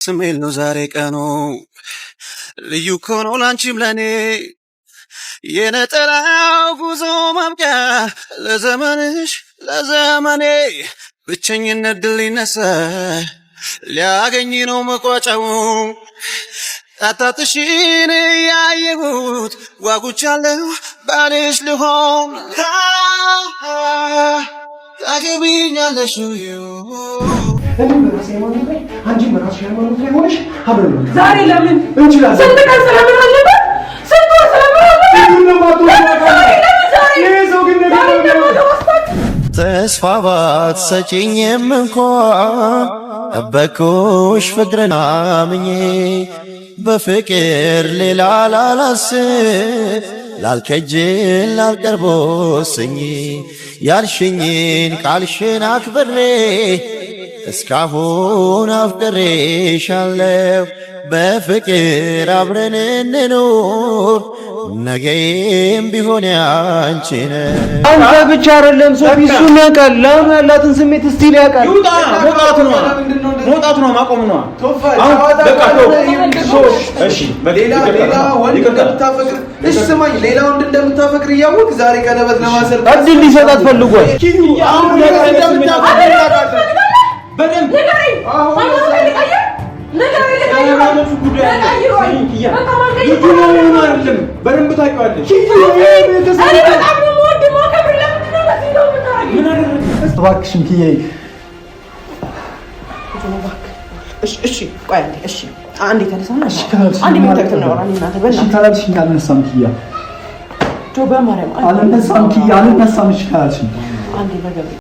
ስሜል ነው ዛሬ ቀኑ ልዩ ኮኖ ላንቺም ለኔ የነጠላው ጉዞ ማብቂያ ለዘመንሽ ለዘመኔ ብቸኝነት ድል ሊነሳ ሊያገኝ ነው መቋጫው ጣጣትሽን ያየሁት ጓጉቻለሁ ባልሽ ልሆን ታገቢኛለሽ አንቺ መራስ ሃይማኖት ላይ ሆነሽ አብረን ነው ዛሬ ለምን እንችላለን ስንት ቀን ስለምን አለበት ስንት ወር ስለምን አለበት ተስፋ ባትሰጪኝም እንኳን ጠበቅኩሽ ፍቅርን አምኜ በፍቅር ሌላ ላላስብ ላልከጅል ላልቀርብ ወስኜ ያልሽኝን ቃልሽን አክብሬ እስካሁን አፍቅሬሻለሁ በፍቅር አብረን እንኑር ነገም ቢሆን ያንቺ ነው። አንተ ብቻ አይደለም ሶፊ እሱም ያውቃል። ለምን ያላትን ስሜት እስቲል ያውቃል። ይውጣ መውጣቱ ነው ማቆም ነው። አሁን በቃ እሺ ሌላ ወንድ እንደምታፈቅር እሺ ስማኝ ሌላ ወንድ እንደምታፈቅር እያወቅ ዛሬ ቀለበት ለማሰር እድል ሊሰጣት ፈልጓል። አሁን እንደምታፈቅር በደንብ በደንብ ታውቂዋለሽ። እባክሽን ኪዬ እሺ ቆይ አንዴ እሺ አንዴ ተነሳና አንዴ ምንተክተ ነው አራኒ እናተ በእናትህ እሺ ካላልሽኝ አልነሳም ኪያ ጆ በማርያም አልነሳም ኪያ አልነሳም እሺ ካላልሽኝ አንዴ በገብ